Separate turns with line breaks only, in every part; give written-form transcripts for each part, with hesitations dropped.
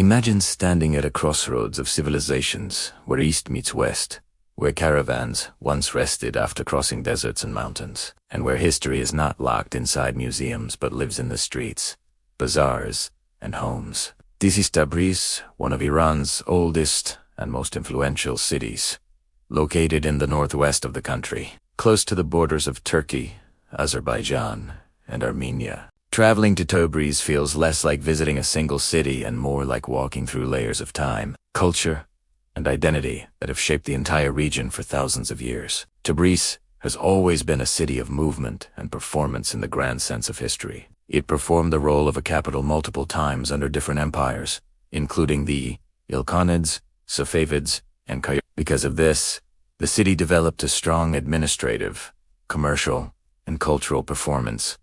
Imagine standing at a crossroads of civilizations, where east meets west, where caravans once rested after crossing deserts and mountains, and where history is not locked inside museums but lives in the streets, bazaars, and homes. This is Tabriz, one of Iran's oldest and most influential cities, located in the northwest of the country, close to the borders of Turkey, Azerbaijan, and Armenia. Traveling to Tabriz feels less like visiting a single city and more like walking through layers of time, culture, and identity that have shaped the entire region for thousands of years. Tabriz has always been a city of movement and performance in the grand sense of history. It performed the role of a capital multiple times under different empires, including the Ilkhanids, Safavids, and Kayy. Because of this, the city developed a strong administrative, commercial, and cultural performance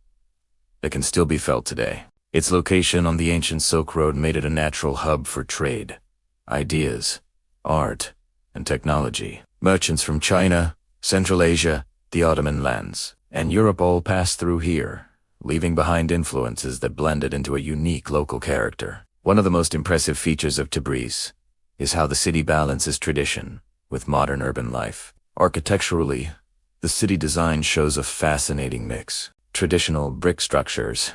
that can still be felt today. Its location on the ancient Silk Road made it a natural hub for trade, ideas, art, and technology. Merchants from China, Central Asia, the Ottoman lands, and Europe all passed through here, leaving behind influences that blended into a unique local character. One of the most impressive features of Tabriz is how the city balances tradition with modern urban life. Architecturally, the city design shows a fascinating mix. Traditional brick structures,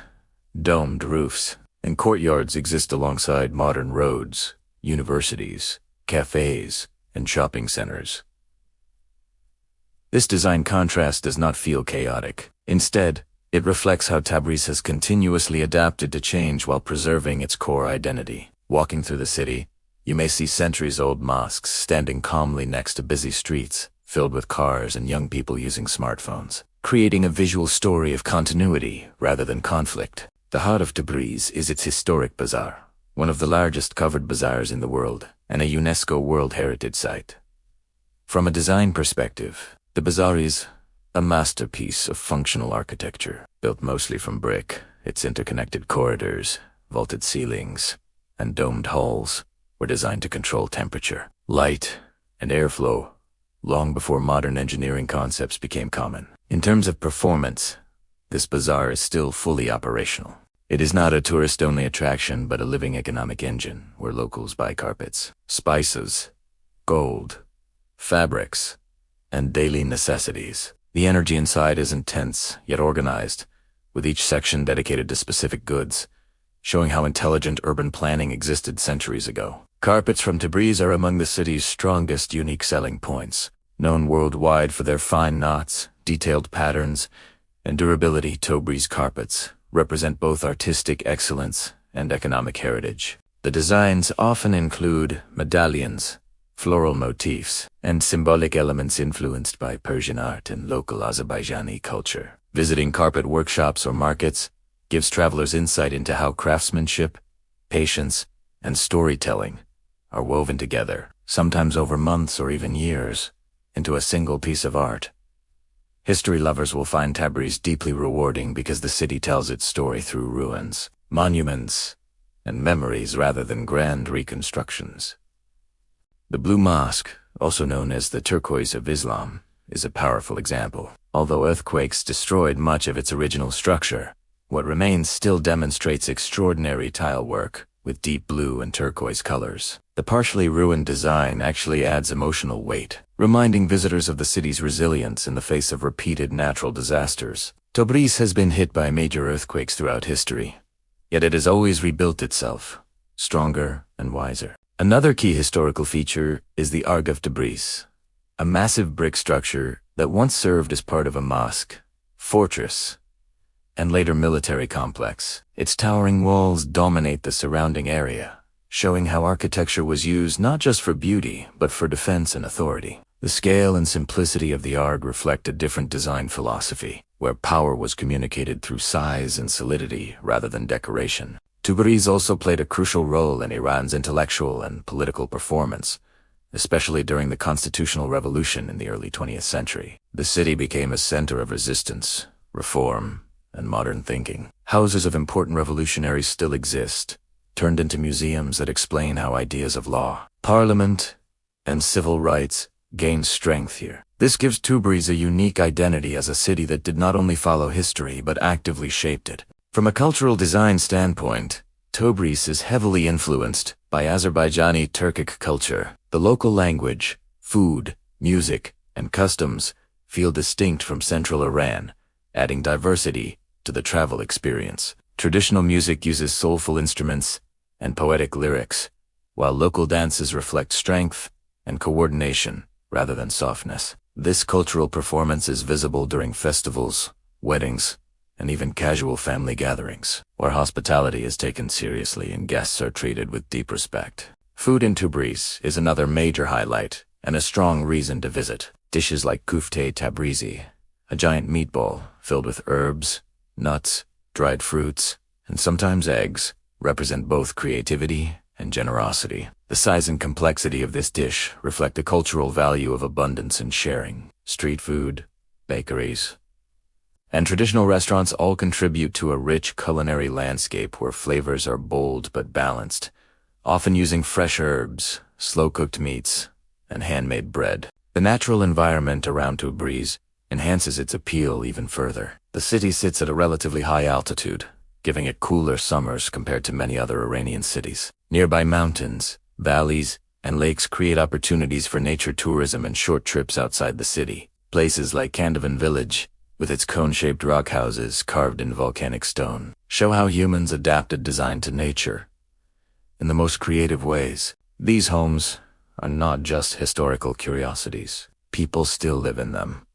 domed roofs, and courtyards exist alongside modern roads, universities, cafes, and shopping centers. This design contrast does not feel chaotic. Instead, it reflects how Tabriz has continuously adapted to change while preserving its core identity. Walking through the city, you may see centuries-old mosques standing calmly next to busy streets, filled with cars and young people using smartphones, creating a visual story of continuity rather than conflict. The heart of Tabriz is its historic bazaar, one of the largest covered bazaars in the world, and a UNESCO World Heritage Site. From a design perspective, the bazaar is a masterpiece of functional architecture. Built mostly from brick, its interconnected corridors, vaulted ceilings, and domed halls were designed to control temperature, light, and airflow long before modern engineering concepts became common. In terms of performance, this bazaar is still fully operational. It is not a tourist-only attraction, but a living economic engine where locals buy carpets, spices, gold, fabrics, and daily necessities. The energy inside is intense, yet organized, with each section dedicated to specific goods, showing how intelligent urban planning existed centuries ago. Carpets from Tabriz are among the city's strongest unique selling points. Known worldwide for their fine knots, detailed patterns, and durability, Tabriz carpets represent both artistic excellence and economic heritage. The designs often include medallions, floral motifs, and symbolic elements influenced by Persian art and local Azerbaijani culture. Visiting carpet workshops or markets gives travelers insight into how craftsmanship, patience, and storytelling are woven together, sometimes over months or even years, into a single piece of art. History lovers will find Tabriz deeply rewarding because the city tells its story through ruins, monuments, and memories rather than grand reconstructions. The Blue Mosque, also known as the Turquoise of Islam, is a powerful example. Although earthquakes destroyed much of its original structure, what remains still demonstrates extraordinary tile work with deep blue and turquoise colors. The partially ruined design actually adds emotional weight, reminding visitors of the city's resilience in the face of repeated natural disasters. Tabriz has been hit by major earthquakes throughout history, yet it has always rebuilt itself, stronger and wiser. Another key historical feature is the Arg of Tabriz, a massive brick structure that once served as part of a mosque, fortress, and later military complex. Its towering walls dominate the surrounding area, showing how architecture was used not just for beauty, but for defense and authority. The scale and simplicity of the Arg reflect a different design philosophy, where power was communicated through size and solidity rather than decoration. Tabriz also played a crucial role in Iran's intellectual and political performance, especially during the constitutional revolution in the early 20th century. The city became a center of resistance, reform, and modern thinking. Houses of important revolutionaries still exist, turned into museums that explain how ideas of law, parliament, and civil rights gained strength here. This gives Tabriz a unique identity as a city that did not only follow history but actively shaped it. From a cultural design standpoint, Tabriz is heavily influenced by Azerbaijani Turkic culture. The local language, food, music, and customs feel distinct from central Iran, adding diversity to the travel experience. Traditional music uses soulful instruments and poetic lyrics, while local dances reflect strength and coordination rather than softness. This cultural performance is visible during festivals, weddings, and even casual family gatherings, where hospitality is taken seriously and guests are treated with deep respect. Food in Tabriz is another major highlight and a strong reason to visit. Dishes like kufte Tabrizi, a giant meatball filled with herbs, nuts, dried fruits, and sometimes eggs, represent both creativity and generosity. The size and complexity of this dish reflect the cultural value of abundance and sharing. Street food, bakeries, and traditional restaurants all contribute to a rich culinary landscape where flavors are bold but balanced, often using fresh herbs, slow-cooked meats, and handmade bread. The natural environment around Tabriz enhances its appeal even further. The city sits at a relatively high altitude, giving it cooler summers compared to many other Iranian cities. Nearby mountains, valleys, and lakes create opportunities for nature tourism and short trips outside the city. Places like Kandavan village, with its cone-shaped rock houses carved in volcanic stone, show how humans adapted design to nature in the most creative ways. These homes are not just historical curiosities. People still live in them,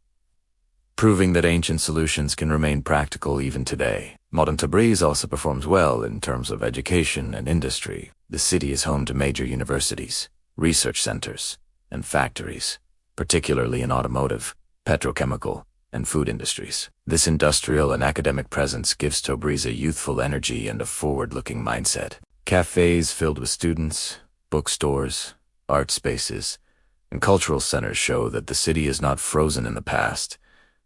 proving that ancient solutions can remain practical even today. Modern Tabriz also performs well in terms of education and industry. The city is home to major universities, research centers, and factories, particularly in automotive, petrochemical, and food industries. This industrial and academic presence gives Tabriz a youthful energy and a forward-looking mindset. Cafes filled with students, bookstores, art spaces, and cultural centers show that the city is not frozen in the past,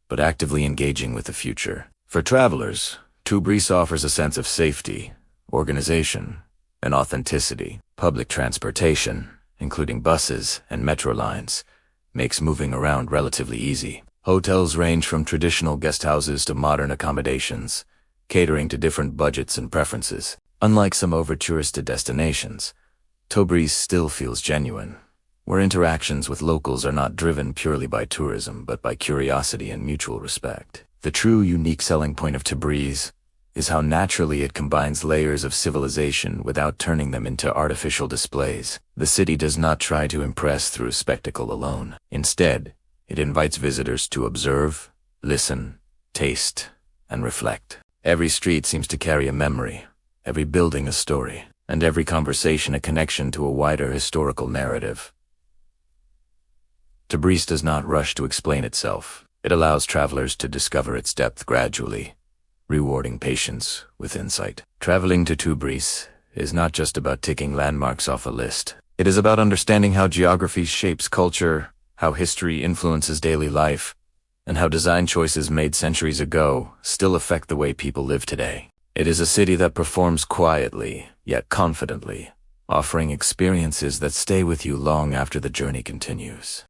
but actively engaging with the future. For travelers, Tabriz offers a sense of safety, organization, and authenticity. Public transportation, including buses and metro lines, makes moving around relatively easy. Hotels range from traditional guest houses to modern accommodations, catering to different budgets and preferences. Unlike some over-touristed destinations, Tabriz still feels genuine, where interactions with locals are not driven purely by tourism but by curiosity and mutual respect. The true unique selling point of Tabriz is how naturally it combines layers of civilization without turning them into artificial displays. The city does not try to impress through spectacle alone. Instead, it invites visitors to observe, listen, taste, and reflect. Every street seems to carry a memory, every building a story, and every conversation a connection to a wider historical narrative. Tabriz does not rush to explain itself. It allows travelers to discover its depth gradually, rewarding patience with insight. Traveling to Tabriz is not just about ticking landmarks off a list. It is about understanding how geography shapes culture, how history influences daily life, and how design choices made centuries ago still affect the way people live today. It is a city that performs quietly, yet confidently, offering experiences that stay with you long after the journey continues.